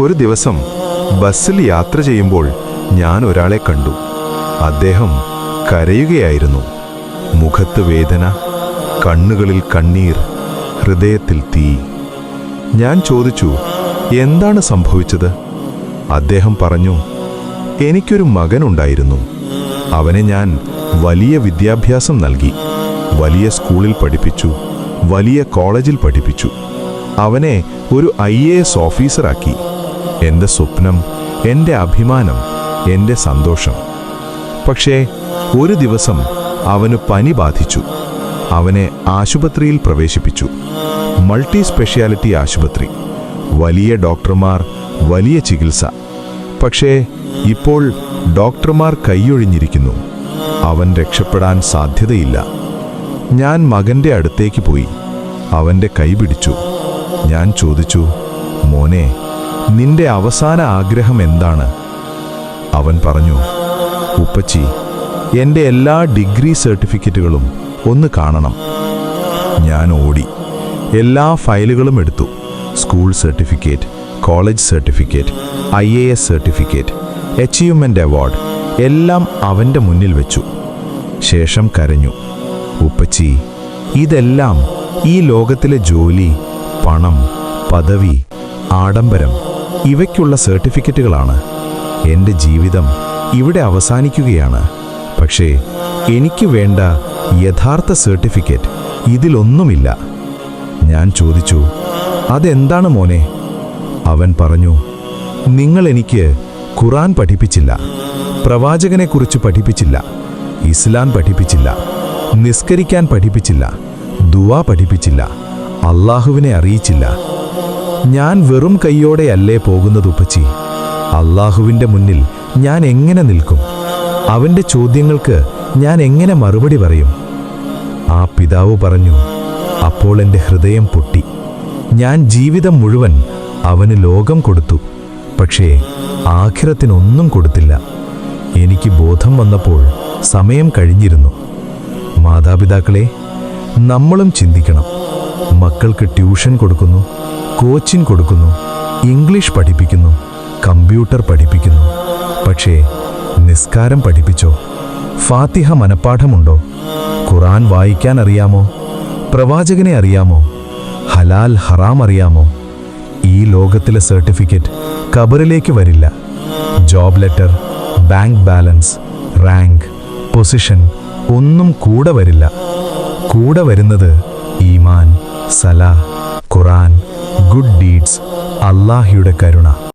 ഒരു ദിവസം ബസ്സിൽ യാത്ര ചെയ്യുമ്പോൾ ഞാൻ ഒരാളെ കണ്ടു. അദ്ദേഹം കരയുകയായിരുന്നു. മുഖത്ത് വേദന, കണ്ണുകളിൽ കണ്ണീർ, ഹൃദയത്തിൽ തീ. ഞാൻ ചോദിച്ചു, എന്താണ് സംഭവിച്ചത്? അദ്ദേഹം പറഞ്ഞു, എനിക്കൊരു മകനുണ്ടായിരുന്നു. അവനെ ഞാൻ വലിയ വിദ്യാഭ്യാസം നൽകി, വലിയ സ്കൂളിൽ പഠിപ്പിച്ചു, വലിയ കോളേജിൽ പഠിപ്പിച്ചു. അവനെ ഒരു IAS ഓഫീസറാക്കി. എൻ്റെ സ്വപ്നം, എൻ്റെ അഭിമാനം, എൻ്റെ സന്തോഷം. പക്ഷേ ഒരു ദിവസം അവന് പനി ബാധിച്ചു. അവനെ ആശുപത്രിയിൽ പ്രവേശിപ്പിച്ചു. മൾട്ടി സ്പെഷ്യാലിറ്റി ആശുപത്രി, വലിയ ഡോക്ടർമാർ, വലിയ ചികിത്സ. പക്ഷേ ഇപ്പോൾ ഡോക്ടർമാർ കൈയൊഴിഞ്ഞിരിക്കുന്നു. അവൻ രക്ഷപ്പെടാൻ സാധ്യതയില്ല. ഞാൻ മകൻ്റെ അടുത്തേക്ക് പോയി. അവൻ്റെ കൈ പിടിച്ചു. ഞാൻ ചോദിച്ചു, മോനെ, നിന്റെ അവസാന ആഗ്രഹം എന്താണ്? അവൻ പറഞ്ഞു, ഉപ്പച്ചി, എൻ്റെ എല്ലാ ഡിഗ്രി സർട്ടിഫിക്കറ്റുകളും ഒന്ന് കാണണം. ഞാൻ ഓടി. എല്ലാ ഫയലുകളും എടുത്തു. School certificate, college certificate, IAS certificate, achievement award എല്ലാം അവൻ്റെ മുന്നിൽ വെച്ചു. ശേഷം കരഞ്ഞു, ഉപ്പച്ചി, ഇതെല്ലാം ഈ ലോകത്തിലെ ജോലി, പണം, പദവി, ആഡംബരം ഇവയ്ക്കുള്ള സർട്ടിഫിക്കറ്റുകളാണ്. എൻ്റെ ജീവിതം ഇവിടെ അവസാനിക്കുകയാണ്. പക്ഷേ എനിക്ക് വേണ്ട യഥാർത്ഥ സർട്ടിഫിക്കറ്റ് ഇതിലൊന്നുമില്ല. ഞാൻ ചോദിച്ചു, അതെന്താണ് മോനെ? അവൻ പറഞ്ഞു, നിങ്ങൾ എനിക്ക് ഖുർആൻ പഠിപ്പിച്ചില്ല, പ്രവാചകനെക്കുറിച്ച് പഠിപ്പിച്ചില്ല, ഇസ്ലാം പഠിപ്പിച്ചില്ല, നിസ്കരിക്കാൻ പഠിപ്പിച്ചില്ല, ദുആ പഠിപ്പിച്ചില്ല, അള്ളാഹുവിനെ അറിയിച്ചില്ല. ഞാൻ വെറും കൈയോടെയല്ലേ പോകുന്നത് ഉപ്പച്ചി? അള്ളാഹുവിൻ്റെ മുന്നിൽ ഞാൻ എങ്ങനെ നിൽക്കും? അവൻ്റെ ചോദ്യങ്ങൾക്ക് ഞാൻ എങ്ങനെ മറുപടി പറയും? ആ പിതാവ് പറഞ്ഞു. അപ്പോൾ എൻ്റെ ഹൃദയം പൊട്ടി. ഞാൻ ജീവിതം മുഴുവൻ അവന് ലോകം കൊടുത്തു, പക്ഷേ ആഖിറത്തിനൊന്നും കൊടുത്തില്ല. എനിക്ക് ബോധം വന്നപ്പോൾ സമയം കഴിഞ്ഞിരുന്നു. മാതാപിതാക്കളെ, നമ്മളും ചിന്തിക്കണം. മക്കൾക്ക് ട്യൂഷൻ കൊടുക്കുന്നു, കോച്ചിങ് കൊടുക്കുന്നു, ഇംഗ്ലീഷ് പഠിപ്പിക്കുന്നു, കമ്പ്യൂട്ടർ പഠിപ്പിക്കുന്നു. പക്ഷേ നിസ്കാരം പഠിപ്പിച്ചോ? ഫാത്തിഹ മനപ്പാഠമുണ്ടോ? ഖുർആൻ വായിക്കാൻ അറിയാമോ? പ്രവാചകനെ അറിയാമോ? ഹലാൽ ഹറാം അറിയാമോ? ഈ ലോകത്തിലെ സർട്ടിഫിക്കറ്റ് ഖബറിലേക്ക് വരില്ല. Job letter, bank balance, rank, position ഒന്നും കൂടെ വരില്ല. കൂടെ വരുന്നത് ഈമാൻ, സലാ, ഖുർആൻ, ഗുഡ് ഡീഡ്സ്, അല്ലാഹയുടെ കരുണ.